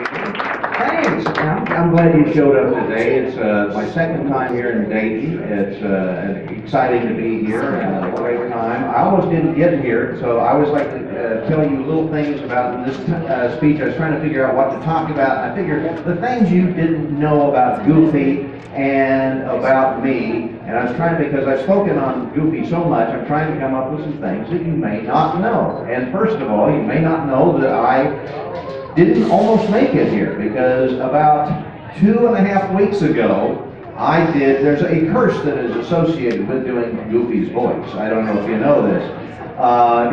Thanks. I'm glad you showed up today. It's my second time here in Dayton. It's exciting to be here and a great time. I almost didn't get here, so I always like to tell you little things about this speech. I was trying to figure out what to talk about. I figured the things you didn't know about Goofy and about me, and I was trying, because I've spoken on Goofy so much, I'm trying to come up with some things that you may not know. And first of all, you may not know that I didn't almost make it here, because about 2.5 weeks ago, there's a curse that is associated with doing Goofy's voice. I don't know if you know this.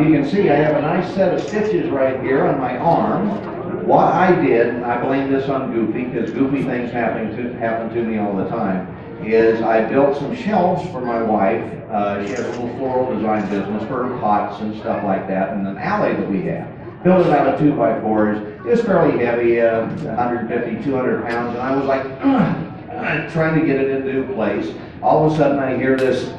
If you can see, I have a nice set of stitches right here on my arm. What I did, I blame this on Goofy, because Goofy things happen to me all the time, is I built some shelves for my wife. She has a little floral design business for her pots and stuff like that, in an alley that we have. Built it out of 2x4s. It's fairly heavy, 150, 200 pounds, and I was like, trying to get it into place. All of a sudden I hear this,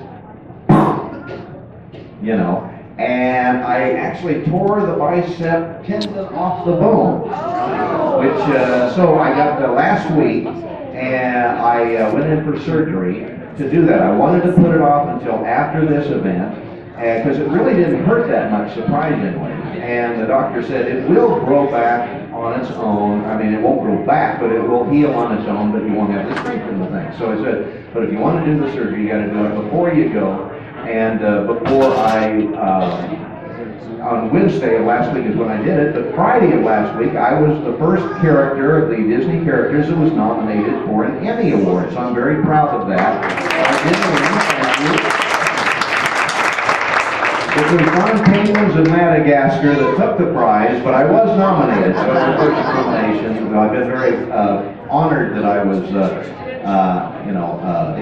you know, and I actually tore the bicep tendon off the bone, which, so I got the last week, and I went in for surgery to do that. I wanted to put it off until after this event, because it really didn't hurt that much, surprisingly. And the doctor said it will grow back on its own. I mean, it won't grow back, but it will heal on its own, but you won't have the strength in the thing. So I said, but if you want to do the surgery, you got to do it before you go. And before on Wednesday of last week is when I did it, but Friday of last week, I was the first character of the Disney characters that was nominated for an Emmy Award. So I'm very proud of that. I did win, thank you. It was one Penguins of Madagascar that took the prize, but I was nominated, so it was the first nomination. I've been very honored that I was,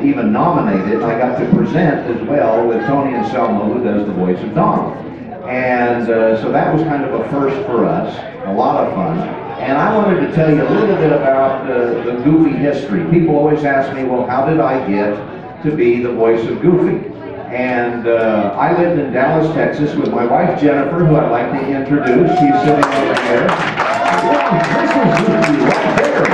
even nominated. I got to present as well with Tony and Selma, who does the voice of Donald. And so that was kind of a first for us, a lot of fun. And I wanted to tell you a little bit about the Goofy history. People always ask me, well, how did I get to be the voice of Goofy? And I lived in Dallas, Texas with my wife, Jennifer, who I'd like to introduce. She's sitting over there. Yeah, this is Goofy right there.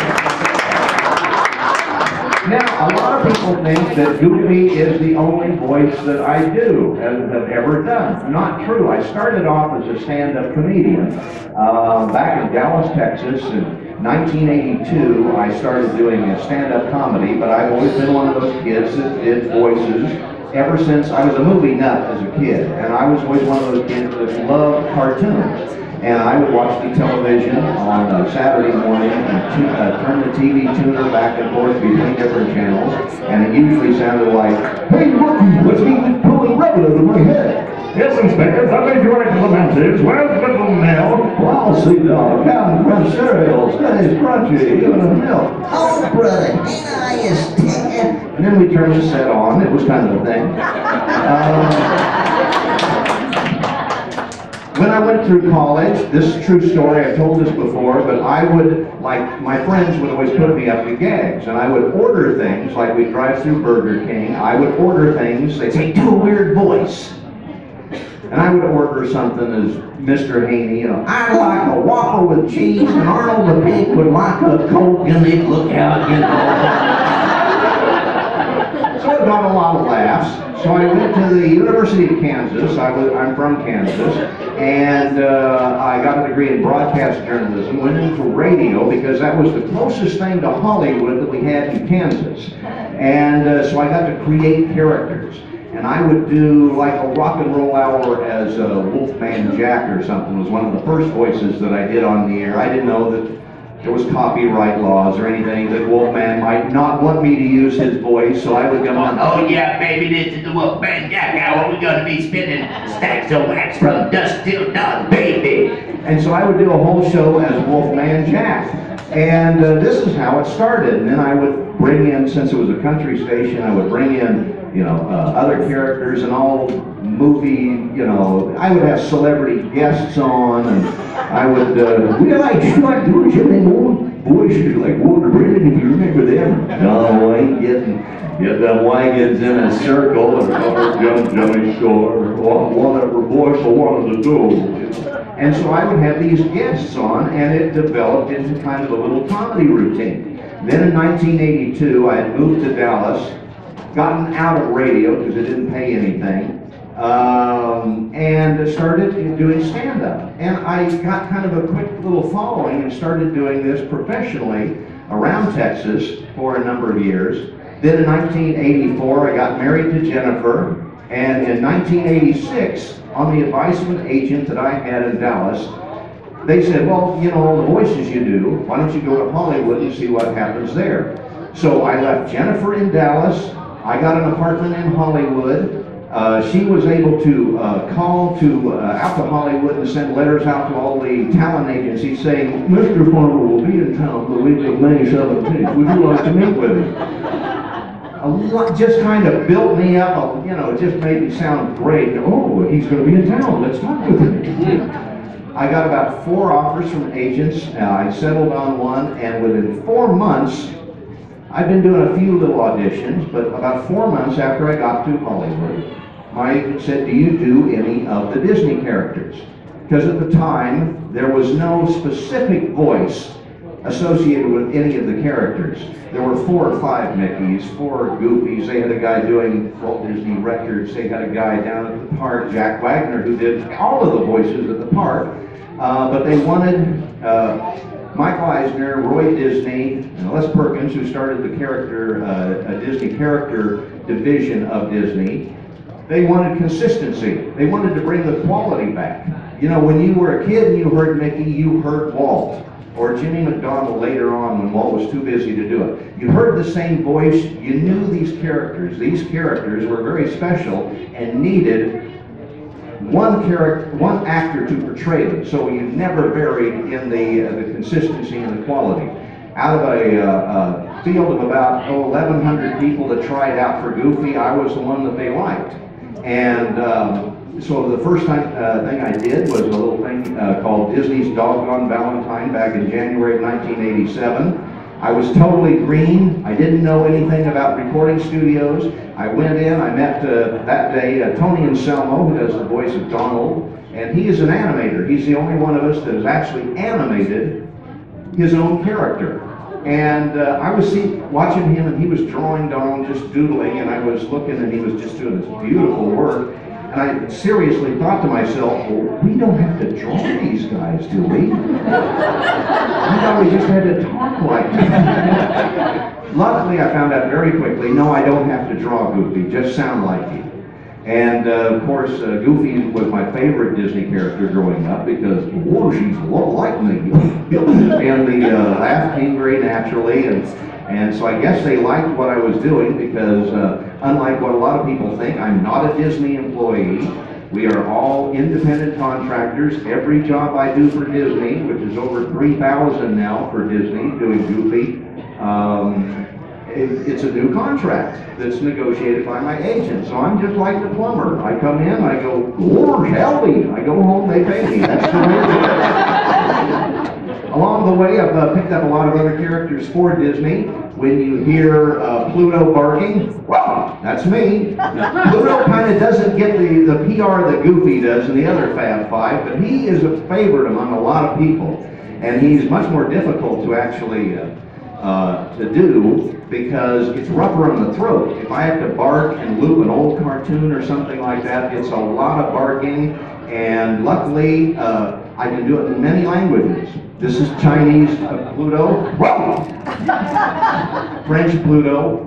Now, a lot of people think that Goofy is the only voice that I do and have ever done. Not true. I started off as a stand-up comedian back in Dallas, Texas. In 1982, I started doing a stand-up comedy, but I've always been one of those kids that did voices ever since I was a movie nut as a kid. And I was always one of those kids that loved cartoons. And I would watch the television on Saturday morning and turn the TV tuner back and forth between different channels, and it usually sounded like, "Hey, rookie, what's he pulling rabbit over my head?" "Yes, Inspector, I made your explanations. Where's little Nell?" "Well, I'll see, dog. Cow crunch cereals. That is crunchy. Give it a milk." "Oh, brother, ain't I is ticking?" And then we turned the set on. It was kind of a thing. When I went through college, this is a true story, I've told this before, but I would, like, my friends would always put me up to gags, and I would order things, like we'd drive through Burger King, I would order things, they'd say, "Do a weird voice." And I would order something as Mr. Haney, you know, "I'd like a Whopper with cheese, and Arnold the Pig would like a Coke, and they'd look out, you know." So it got a lot of laughs. So I went to the University of Kansas. I'm from Kansas, and I got a degree in broadcast journalism. Went into radio because that was the closest thing to Hollywood that we had in Kansas. And so I got to create characters. And I would do like a rock and roll hour as Wolfman Jack or something. It was one of the first voices that I did on the air. I didn't know that there was copyright laws or anything, that Wolfman might not want me to use his voice, so I would come on, "Oh yeah, baby, this is the Wolfman Jack Hour. We're going to be spinning stacks of wax from dusk till dawn, baby." And so I would do a whole show as Wolfman Jack. And this is how it started. And then I would bring in, since it was a country station, I would bring in, you know, other characters and all movie, you know, I would have celebrity guests on, and I would, we like doing Jimmy Moore voices like Walter Brennan, if you remember them. No, I ain't getting, get them wagons in a circle and cover Jimmy Shore, or whatever voice I wanted to do. And so I would have these guests on, and it developed into kind of a little comedy routine. Then in 1982, I had moved to Dallas, gotten out of radio because it didn't pay anything, and started doing stand-up. And I got kind of a quick little following and started doing this professionally around Texas for a number of years. Then in 1984, I got married to Jennifer, and in 1986, on the advice of an agent that I had in Dallas, they said, well, you know, all the voices you do, why don't you go to Hollywood and see what happens there? So I left Jennifer in Dallas. I got an apartment in Hollywood. She was able to call out to Hollywood and send letters out to all the talent agencies saying, Mr. Farmer will be in town the week of May 17th. Would you like to meet with him? Just kind of built me up, you know, it just made me sound great. Oh, he's going to be in town, let's talk with him. I got about 4 offers from agents. I settled on one, and within 4 months, I've been doing a few little auditions, but about 4 months after I got to Hollywood, my agent said, do you do any of the Disney characters? Because at the time, there was no specific voice associated with any of the characters. There were 4 or 5 Mickeys, 4 Goofies. They had a guy doing Walt Disney records. They had a guy down at the park, Jack Wagner, who did all of the voices at the park. But they wanted Michael Eisner, Roy Disney, and Les Perkins, who started the character, a Disney character division of Disney. They wanted consistency. They wanted to bring the quality back. You know, when you were a kid and you heard Mickey, you heard Walt. Or Jimmy McDonald later on when Walt was too busy to do it. You heard the same voice, you knew these characters. These characters were very special and needed one actor to portray them, so you never varied in the consistency and the quality. Out of a field of about 1,100 people that tried out for Goofy, I was the one that they liked. And so the first thing I did was a little thing called Disney's Doggone Valentine back in January of 1987. I was totally green. I didn't know anything about recording studios. I went in, I met that day Tony Anselmo, who does the voice of Donald, and he is an animator. He's the only one of us that has actually animated his own character. And I was watching him, and he was drawing Donald, just doodling, and I was looking, and he was just doing this beautiful work. And I seriously thought to myself, well, we don't have to draw these guys, do we? I thought we just had to talk like that. Luckily, I found out very quickly, no, I don't have to draw Goofy, just sound like you. And of course, Goofy was my favorite Disney character growing up because, whoa, she's a lot like me. And the laugh came very naturally. And so I guess they liked what I was doing because, unlike what a lot of people think, I'm not a Disney employee. We are all independent contractors. Every job I do for Disney, which is over 3,000 now for Disney, doing Goofy, it's a new contract that's negotiated by my agent. So I'm just like the plumber. I come in, I go, Lord, help me. I go home, they pay me. That's the way it is. Along the way, I've picked up a lot of other characters for Disney. When you hear Pluto barking, well, that's me. Pluto kind of doesn't get the PR that Goofy does and the other Fab Five, but he is a favorite among a lot of people. And he's much more difficult to actually to do because it's rougher on the throat. If I have to bark and loop an old cartoon or something like that, it's a lot of barking. And luckily, I can do it in many languages. This is Chinese Pluto, French Pluto.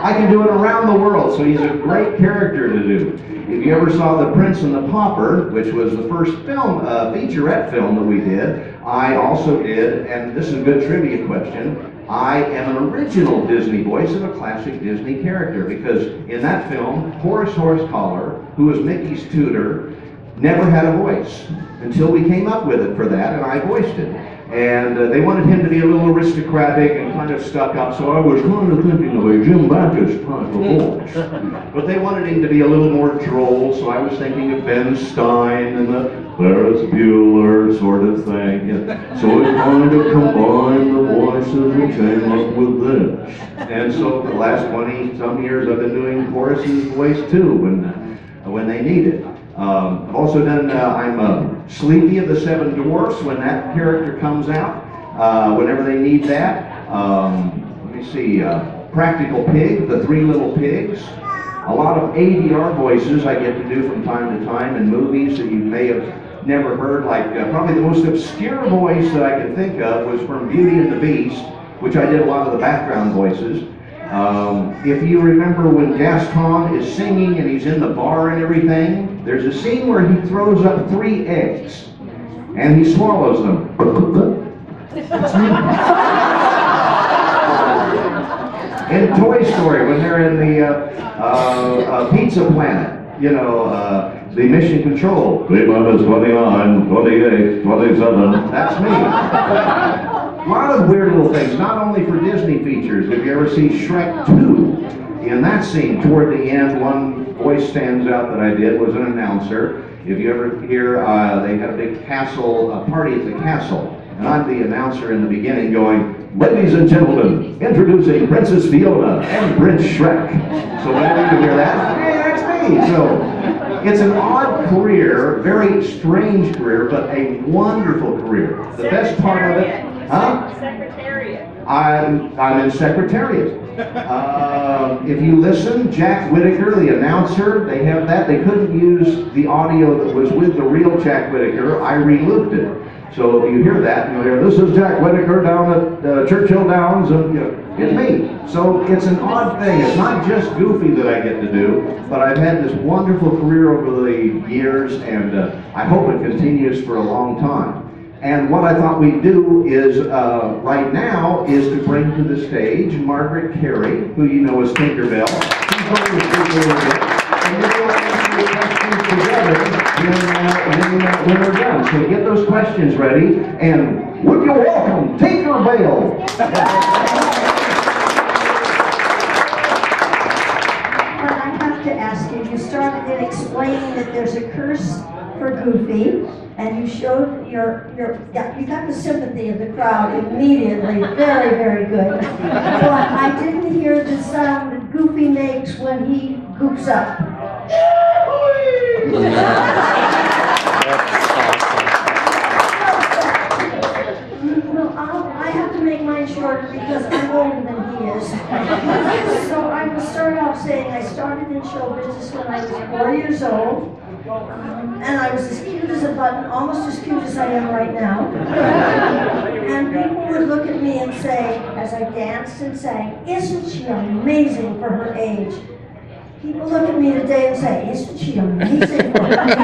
I can do it around the world, so he's a great character to do. If you ever saw The Prince and the Pauper, which was the first film, featurette film that we did, I also did, and this is a good trivia question, I am an original Disney voice of a classic Disney character, because in that film, Horace Horsecollar, who was Mickey's tutor, never had a voice until we came up with it for that, and I voiced it. And they wanted him to be a little aristocratic and kind of stuck up, so I was kind of thinking of a Jim Backus type of voice. But they wanted him to be a little more droll, so I was thinking of Ben Stein and the Ferris Bueller sort of thing. And so we kind of combined the voices and came up with this. And so for the last 20-some years I've been doing Horace's voice too when they need it. I've also done, I'm Sleepy of the Seven Dwarfs when that character comes out, whenever they need that. Let me see, Practical Pig, the Three Little Pigs. A lot of ADR voices I get to do from time to time in movies that you may have never heard, like probably the most obscure voice that I can think of was from Beauty and the Beast, which I did a lot of the background voices. If you remember when Gaston is singing and he's in the bar and everything, there's a scene where he throws up 3 eggs and he swallows them. In Toy Story, when they're in the Pizza Planet, you know, the mission control. T-minus 29, 28, 27. That's me. A lot of weird little things, not only for Disney features. If you ever see Shrek 2, in that scene, toward the end, one voice stands out that I did, was an announcer. If you ever hear, they had a big castle, party at the castle, and I'm the announcer in the beginning going, "Ladies and gentlemen, introducing Princess Fiona and Prince Shrek." So whenever you hear that, hey, that's me. So it's an odd career, very strange career, but a wonderful career. The best part of it, huh? Secretariat. I'm in Secretariat. If you listen, Jack Whittaker, the announcer, they have that. They couldn't use the audio that was with the real Jack Whittaker. I re-looped it. So if you hear that, you'll hear, "This is Jack Whittaker down at Churchill Downs," and you know, it's me. So it's an odd thing. It's not just Goofy that I get to do, but I've had this wonderful career over the years, and I hope it continues for a long time. And what I thought we'd do is, right now, is to bring to the stage Margaret Kerry, who you know as Tinkerbell. She's going to speak a little bit, and then we'll answer your questions together when we're done. So get those questions ready, and would you welcome Tinkerbell? But I have to ask you, you started in explaining that there's a curse for Goofy, and you showed you got the sympathy of the crowd immediately. Very, very good. But I didn't hear the sound that Goofy makes when he goops up. Well, I have to make mine shorter because I'm older than he is. So I will start off saying I started in show business when I was 4 years old. And I was as cute as a button, almost as cute as I am right now. And people would look at me and say, as I danced and sang, "Isn't she amazing for her age?" People look at me today and say, "Isn't she amazing for her age?"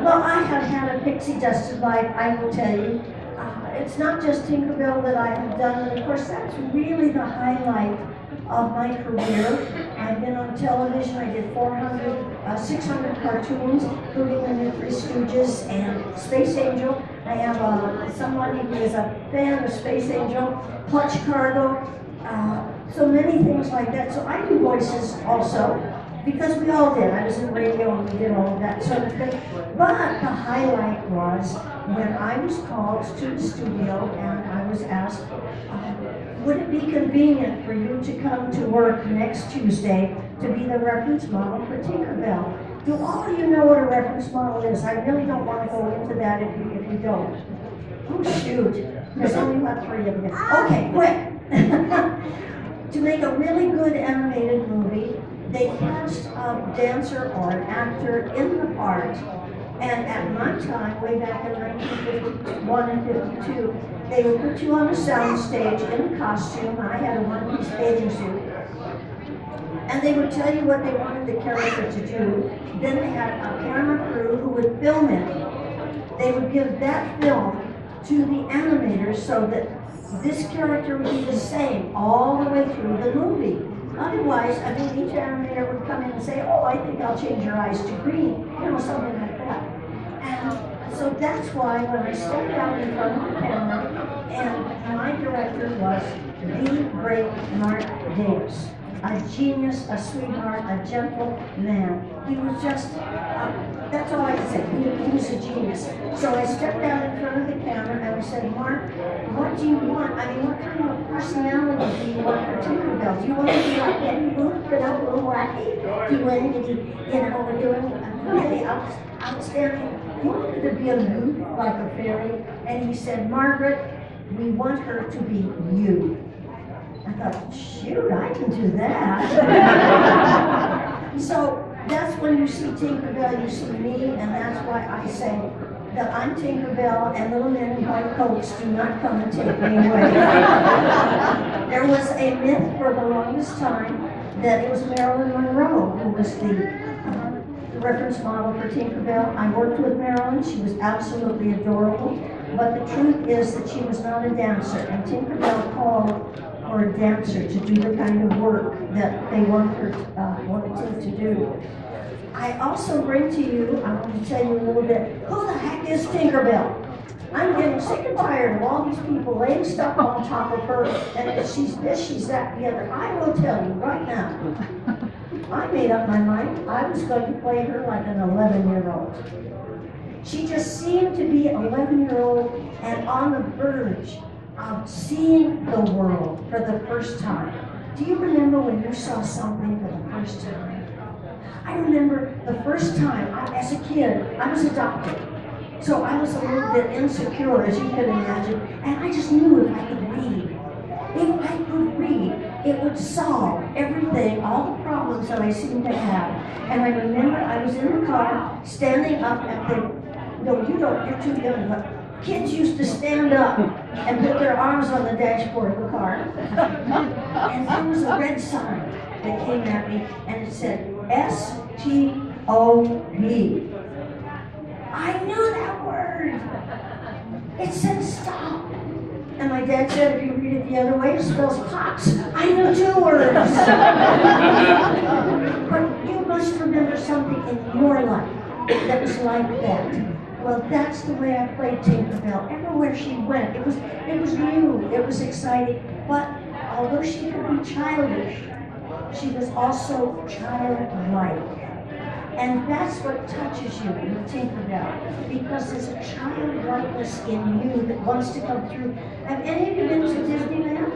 Well, I have had a pixie dusted life, I will tell you. It's not just Tinkerbell that I have done, and of course that's really the highlight of my career. I've been on television. I did 600 cartoons, including the new Three Stooges and Space Angel. I have somebody who is a fan of Space Angel, Clutch Cargo, so many things like that. So I do voices also, because we all did. I was in radio and we did all of that sort of thing. But the highlight was when I was called to the studio and I was asked, would it be convenient for you to come to work next Tuesday to be the reference model for Tinkerbell? Do all of you know what a reference model is? I really don't want to go into that if you don't. Oh shoot, there's only about 3 of you. Okay, quick. To make a really good animated movie, they cast a dancer or an actor in the part. And at my time, way back in 1951 and 52, they would put you on a sound stage in a costume. I had a one-piece bathing suit. And they would tell you what they wanted the character to do. Then they had a camera crew who would film it. They would give that film to the animators so that this character would be the same all the way through the movie. Otherwise, I mean, each animator would come in and say, "Oh, I think I'll change your eyes to green," you know, something like that. And so that's why when I stepped out in front of the camera, and my director was the great Mark Davis, a genius, a sweetheart, a gentle man. He was just, that's all I can say, he was a genius. So I stepped out in front of the camera and I said, Mark, what do you want? I mean, what kind of personality do you want for Tinkerbell? Do you want to be like Betty Boop, you know, a little wacky? Do you want to be, you know, doing really outstanding? You want her to be aloof like a fairy? And he said, Margaret, we want her to be you. I thought, shoot, I can do that. So that's when you see Tinkerbell, you see me, and that's why I say that I'm Tinkerbell and little men in white coats do not come and take me away. There was a myth for the longest time that it was Marilyn Monroe who was the reference model for Tinkerbell. I worked with Marilyn. She was absolutely adorable. But the truth is that she was not a dancer, and Tinkerbell called for a dancer to do the kind of work that they wanted him to do. I also bring to you, I want to tell you a little bit, who the heck is Tinkerbell? I'm getting sick and tired of all these people laying stuff on top of her, and she's this, she's that, the other. I will tell you right now, I made up my mind I was going to play her like an 11-year-old. She just seemed to be an 11-year-old and on the verge of seeing the world for the first time. Do you remember when you saw something for the first time? I remember the first time, as a kid, I was adopted. So I was a little bit insecure, as you can imagine, and I just knew if I could read. If I could read, it would solve everything, all the problems that I seemed to have. And I remember I was in the car, standing up at the, no, you don't, you're too young, but kids used to stand up and put their arms on the dashboard of the car. And there was a red sign that came at me, and it said, S-T-O-P. I knew that word. It said stop. And my dad said, if you read it the other way, it spells pops. I knew 2 words. But you must remember something in your life that was like that. Well, that's the way I played Tinkerbell. Everywhere she went, it was new, it was exciting. But although she could be childish, she was also childlike. And that's what touches you with Tinkerbell, because there's a childlikeness in you that wants to come through. Have any of you been to Disneyland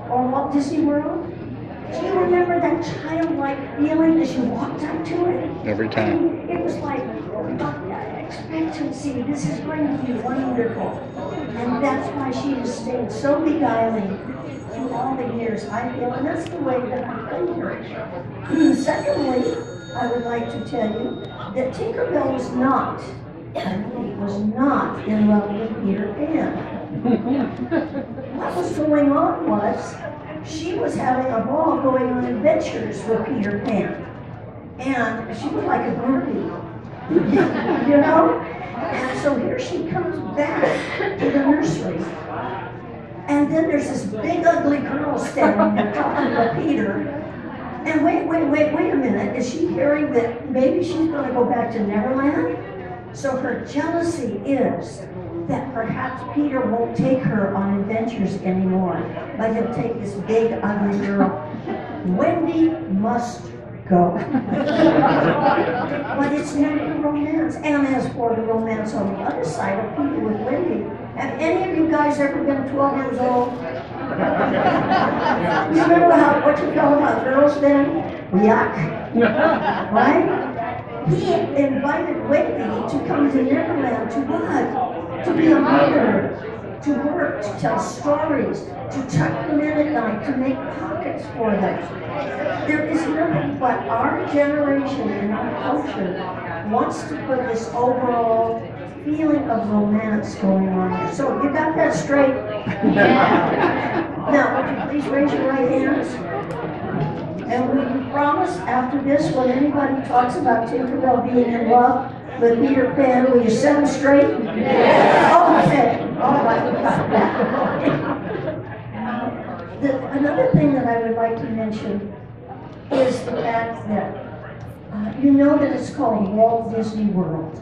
or Walt Disney World? Do you remember that childlike feeling as you walked up to it? Every time. I mean, it was like expectancy. This is going to be wonderful. And that's why she has stayed so beguiling through all the years, I feel. And that's the way that I played her. Secondly, I would like to tell you that Tinkerbell was not in love with Peter Pan. What was going on was, she was having a ball going on adventures with Peter Pan. And she was like a groupie, you know? And so here she comes back to the nursery. And then there's this big ugly girl standing there talking to Peter. And wait a minute, is she hearing that maybe she's going to go back to Neverland? So her jealousy is that perhaps Peter won't take her on adventures anymore, but he'll take this big, ugly girl. Wendy must go. But it's not a romance. And as for the romance on the other side of Peter with Wendy, have any of you guys ever been 12 years old? You remember what you felt about girls then? Yuck. Right? He invited Wendy to come to Neverland to what? To be a mother, to work, to tell stories, to tuck them in at night, to make pockets for them. There is nothing but our generation and our culture wants to put this overall feeling of romance going on here. So you got that straight? Now, would you please raise your right hands? And will you promise after this, when anybody talks about Tinkerbell being in love with Peter Pan, will you set them straight? Yes. Okay. All right, we got that. Another thing that I would like to mention is the fact that you know that it's called Walt Disney World.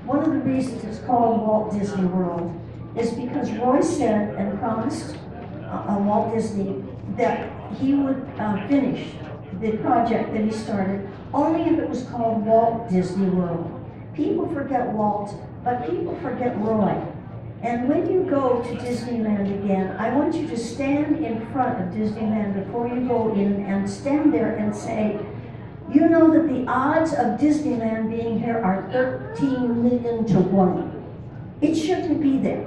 One of the reasons it's called Walt Disney World is because Roy said and promised Walt Disney that he would finish the project that he started only if it was called Walt Disney World. People forget Walt, but people forget Roy. And when you go to Disneyland again, I want you to stand in front of Disneyland before you go in and stand there and say, you know that the odds of Disneyland being here are 13 million to 1. It shouldn't be there.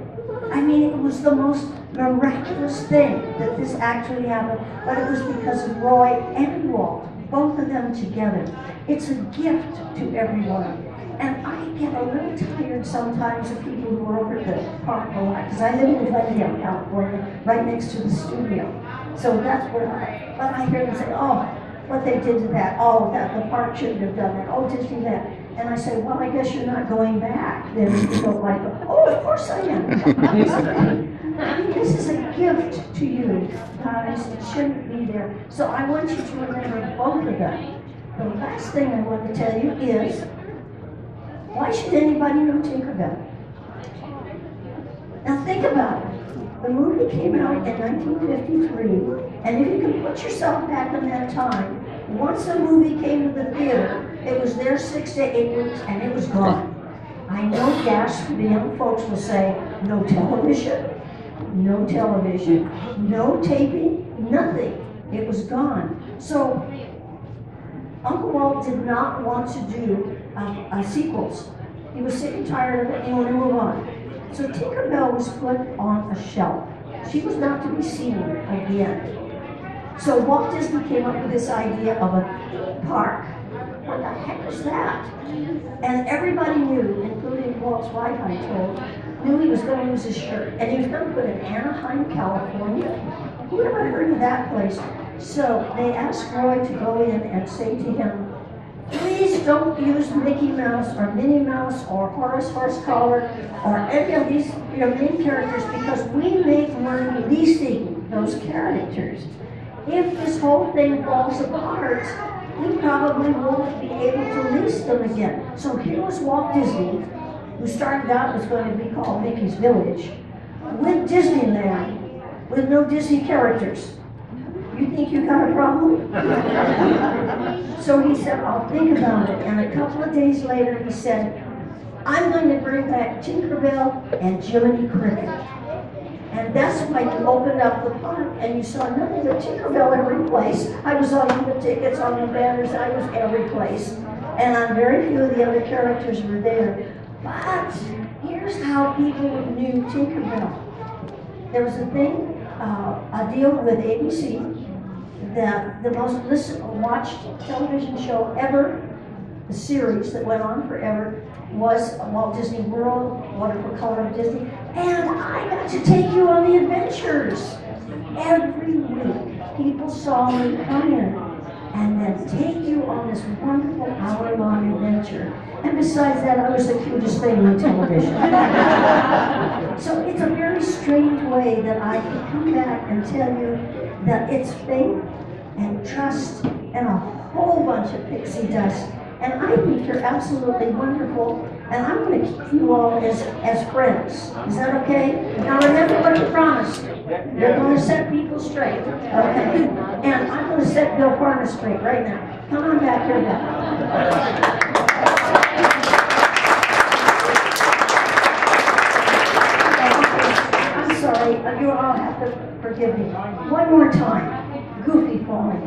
I mean, it was the most miraculous thing that this actually happened, but it was because of Roy and Walt, both of them together. It's a gift to everyone. And I get a little tired sometimes of people who are over at the park a lot, because I live in Glendale, California, right next to the studio. So that's where I hear them say, oh, what they did to that, oh, that the park shouldn't have done that, oh, Disneyland. And I say, well, I guess you're not going back. Then you don't like it. Oh, of course I am. I mean, this is a gift to you, guys. It shouldn't be there. So I want you to remember both of them. The last thing I want to tell you is, why should anybody know Tinkerbell? Now think about it. The movie came out in 1953, and if you can put yourself back in that time, once a movie came to the theater, it was there 6 to 8 weeks, and it was gone. I know Dash, the young folks will say, no television, no taping, nothing. It was gone. So Uncle Walt did not want to do sequels. He was sick and tired of it, and he wanted to move on. So Tinkerbell was put on a shelf. She was not to be seen again. So Walt Disney came up with this idea of a theme park. What the heck is that? And everybody knew, including Walt's wife, I told, knew he was going to lose his shirt. And he was going to put it in Anaheim, California. Who ever heard of that place? So they asked Roy to go in and say to him, please don't use Mickey Mouse or Minnie Mouse or Horace Horsecollar or any of these main characters, because we make money leasing those characters. If this whole thing falls apart, we probably won't be able to lease them again. So here was Walt Disney, who started out as going to be called Mickey's Village, with Disneyland, with no Disney characters. You think you got a problem? So he said, I'll think about it. And a couple of days later, he said, I'm going to bring back Tinkerbell and Jiminy Cricket. And that's why he opened up the park, and you saw nothing but Tinkerbell every place. I was on the tickets, on the banners, I was every place. And on very few of the other characters were there. But here's how people knew Tinkerbell. There was a thing, a deal with ABC, that the most watched television show ever, the series that went on forever, was Walt Disney World, Wonderful Color of Disney, and I got to take you on the adventures. Every week, people saw me come in and then take you on this wonderful hour-long adventure. And besides that, I was the cutest thing on television. So it's a very strange way that I can come back and tell you that it's faith and trust and a whole bunch of pixie dust. And I think you're absolutely wonderful, and I'm going to keep you all as friends. Is that okay? Now remember what you promised. You're going to set people straight, okay? And I'm going to set Bill Parker straight right now. Come on back here, Bill. I'm sorry, you all have to forgive me. One more time. Goofy falling.